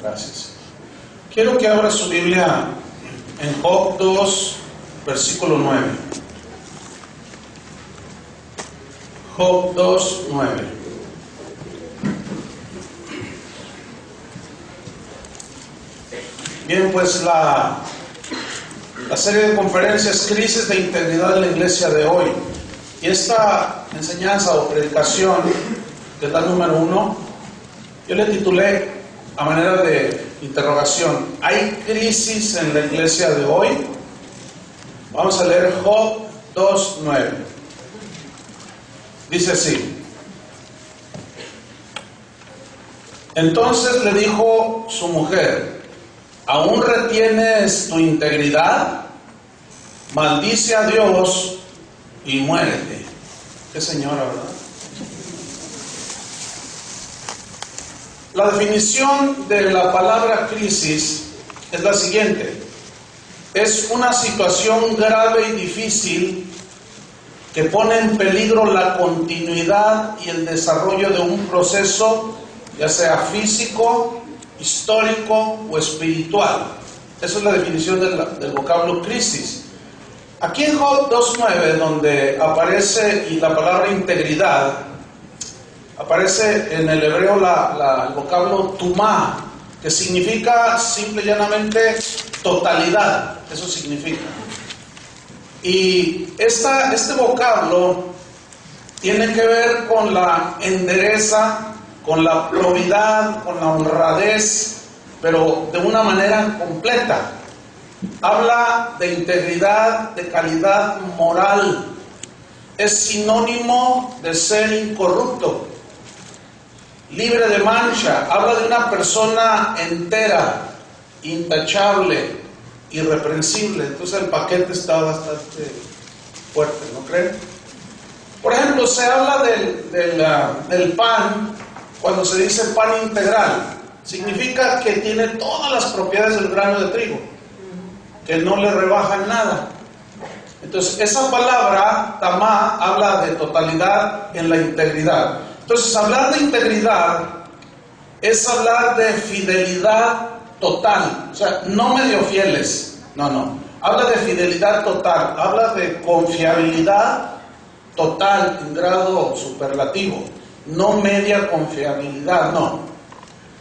Gracias. Quiero que abra su Biblia en Job 2, versículo 9. Job 2, 9. Bien, pues la serie de conferencias Crisis de Integridad en la Iglesia de hoy. Y esta enseñanza o predicación, que es la número 1, yo le titulé a manera de interrogación: ¿hay crisis en la iglesia de hoy? Vamos a leer Job 2:9. Dice así: Entonces le dijo su mujer: ¿aún retienes tu integridad? Maldice a Dios y muérete. Qué señora, ¿verdad? La definición de la palabra crisis es la siguiente: es una situación grave y difícil que pone en peligro la continuidad y el desarrollo de un proceso, ya sea físico, histórico o espiritual. Esa es la definición del vocablo crisis. Aquí en Job 2:9, donde aparece y la palabra integridad, aparece en el hebreo el vocablo tumá, que significa simple y llanamente totalidad. Eso significa. Y este vocablo tiene que ver con la entereza, con la probidad, con la honradez, pero de una manera completa. Habla de integridad, de calidad moral. Es sinónimo de ser incorrupto, libre de mancha. Habla de una persona entera, intachable, irreprensible. Entonces el paquete está bastante fuerte, ¿no creen? Por ejemplo, se habla del pan. Cuando se dice pan integral, significa que tiene todas las propiedades del grano de trigo, que no le rebajan nada. Entonces esa palabra tamá habla de totalidad en la integridad. Entonces hablar de integridad es hablar de fidelidad total, o sea, no medio fieles, no, habla de fidelidad total, habla de confiabilidad total en grado superlativo, no media confiabilidad, no.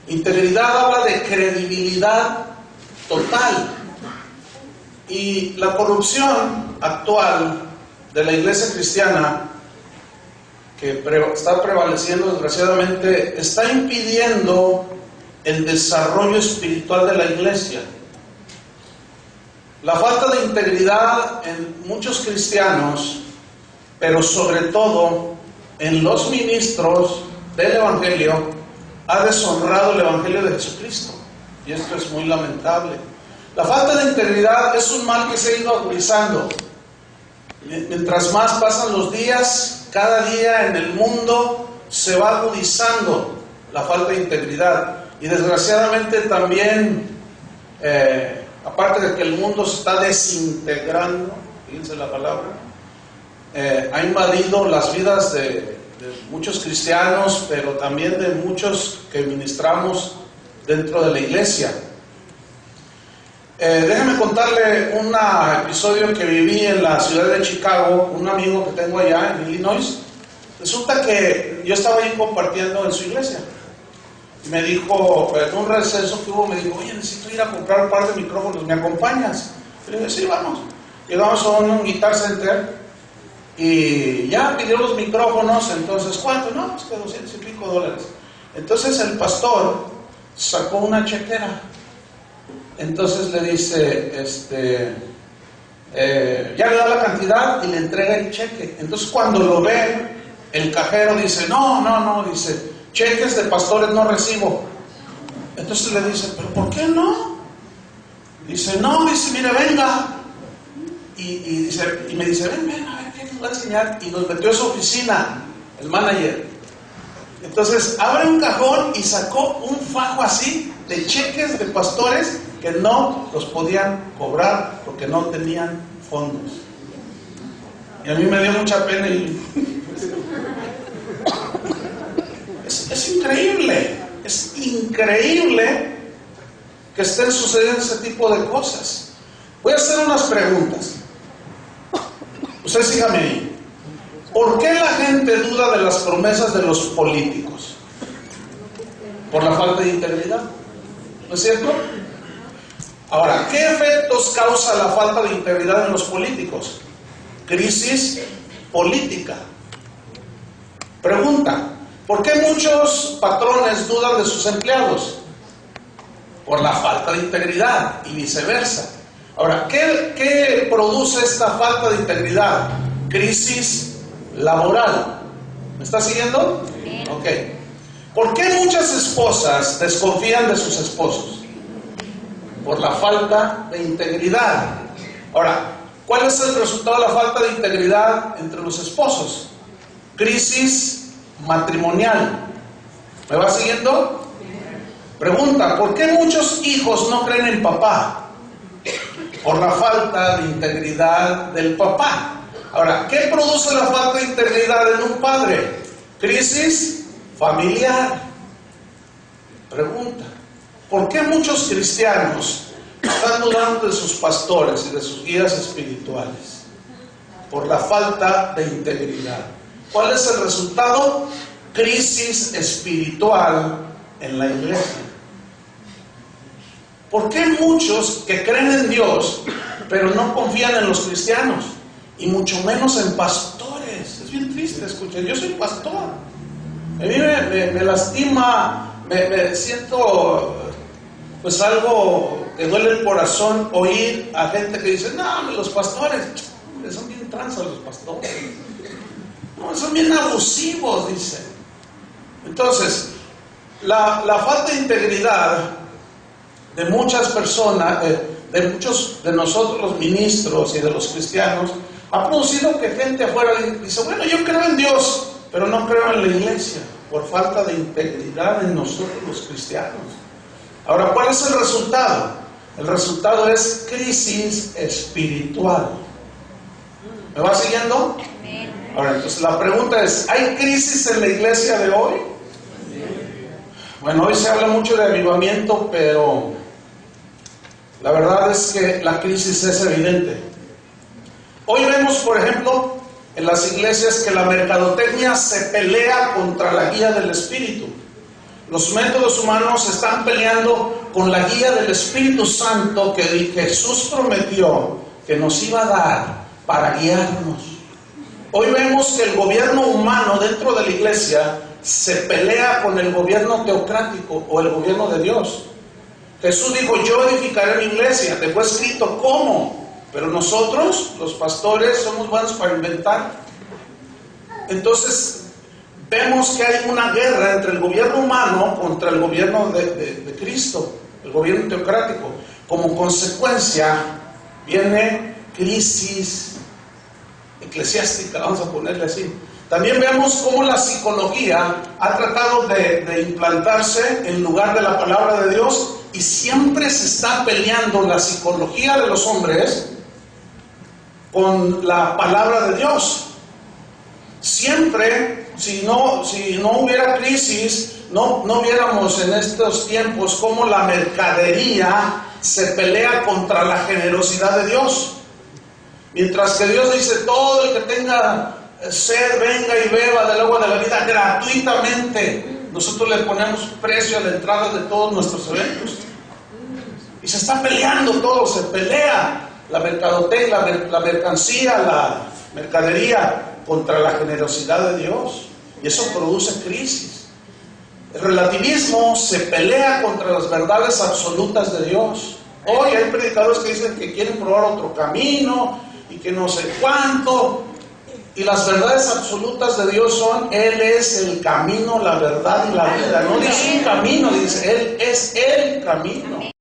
Integridad habla de credibilidad total. Y la corrupción actual de la iglesia cristiana, que está prevaleciendo desgraciadamente, está impidiendo el desarrollo espiritual de la iglesia. La falta de integridad en muchos cristianos, pero sobre todo en los ministros del Evangelio, ha deshonrado el Evangelio de Jesucristo. Y esto es muy lamentable. La falta de integridad es un mal que se ha ido agudizando. Mientras más pasan los días, cada día en el mundo se va agudizando la falta de integridad. Y desgraciadamente también, aparte de que el mundo se está desintegrando, fíjense la palabra, ha invadido las vidas de muchos cristianos, pero también de muchos que ministramos dentro de la iglesia. Déjeme contarle un episodio que viví en la ciudad de Chicago, un amigo que tengo allá en Illinois. Resulta que yo estaba ahí compartiendo en su iglesia. Y me dijo, en un receso que hubo, me dijo: oye, necesito ir a comprar un par de micrófonos, ¿me acompañas? Y le dije: sí, vamos. Llegamos a un Guitar Center y ya pidió los micrófonos. Entonces, ¿cuánto? No, pues que $200 y pico. Entonces el pastor sacó una chequera. Entonces le dice, ya le da la cantidad y le entrega el cheque. Entonces cuando lo ve, el cajero dice: no, dice, cheques de pastores no recibo. Entonces le dice: ¿pero por qué no? Dice: no, dice, mire, venga. Y me dice: ven, a ver, ¿qué nos va a enseñar? Y nos metió a su oficina, el manager. Entonces abre un cajón y sacó un fajo así de cheques de pastores que no los podían cobrar porque no tenían fondos. Y a mí me dio mucha pena y es increíble que estén sucediendo ese tipo de cosas. Voy a hacer unas preguntas. Usted sígame ahí. ¿Por qué la gente duda de las promesas de los políticos? Por la falta de integridad, ¿no es cierto? Ahora, ¿qué efectos causa la falta de integridad en los políticos? Crisis política. Pregunta, ¿por qué muchos patrones dudan de sus empleados? Por la falta de integridad y viceversa. Ahora, ¿qué produce esta falta de integridad? Crisis laboral. ¿Me está siguiendo? Ok. ¿Por qué muchas esposas desconfían de sus esposos? Por la falta de integridad. Ahora, ¿cuál es el resultado de la falta de integridad entre los esposos? Crisis matrimonial. ¿Me va siguiendo? Pregunta, ¿por qué muchos hijos no creen en papá? Por la falta de integridad del papá. Ahora, ¿qué produce la falta de integridad en un padre? Crisis familiar. Pregunta, ¿por qué muchos cristianos están dudando de sus pastores y de sus guías espirituales? Por la falta de integridad. ¿Cuál es el resultado? Crisis espiritual en la iglesia. ¿Por qué muchos que creen en Dios, pero no confían en los cristianos? Y mucho menos en pastores. Es bien triste, escuchen, yo soy pastor. A mí me lastima, me siento pues algo que duele el corazón oír a gente que dice, no, los pastores, son bien tranzas los pastores. No, son bien abusivos, dicen. Entonces, la falta de integridad de muchas personas, de muchos de nosotros los ministros y de los cristianos, ha producido que gente afuera dice, bueno, yo creo en Dios, pero no creo en la iglesia, por falta de integridad en nosotros los cristianos. Ahora, ¿cuál es el resultado? El resultado es crisis espiritual. ¿Me va siguiendo? Ahora, entonces la pregunta es, ¿hay crisis en la iglesia de hoy? Bueno, hoy se habla mucho de avivamiento, pero la verdad es que la crisis es evidente. Hoy vemos, por ejemplo, en las iglesias que la mercadotecnia se pelea contra la guía del Espíritu. Los métodos humanos están peleando con la guía del Espíritu Santo que Jesús prometió que nos iba a dar para guiarnos. Hoy vemos que el gobierno humano dentro de la iglesia se pelea con el gobierno teocrático o el gobierno de Dios. Jesús dijo, yo edificaré mi iglesia. Dejó escrito cómo. Pero nosotros, los pastores, somos buenos para inventar. Entonces, vemos que hay una guerra entre el gobierno humano contra el gobierno de Cristo, el gobierno teocrático. Como consecuencia, viene crisis eclesiástica, vamos a ponerle así. También vemos cómo la psicología ha tratado de implantarse en lugar de la palabra de Dios y siempre se está peleando la psicología de los hombres con la palabra de Dios. Siempre, si no hubiera crisis, no viéramos en estos tiempos cómo la mercadería se pelea contra la generosidad de Dios. Mientras que Dios dice, todo el que tenga sed, venga y beba del agua de la vida gratuitamente. Nosotros le ponemos precio a la entrada de todos nuestros eventos. Y se está peleando todo, se pelea la mercadotecnia, la mercancía, la mercadería contra la generosidad de Dios. Y eso produce crisis. El relativismo se pelea contra las verdades absolutas de Dios. Hoy hay predicadores que dicen que quieren probar otro camino y que no sé cuánto. Y las verdades absolutas de Dios son, Él es el camino, la verdad y la vida. No dice un camino, dice, Él es el camino.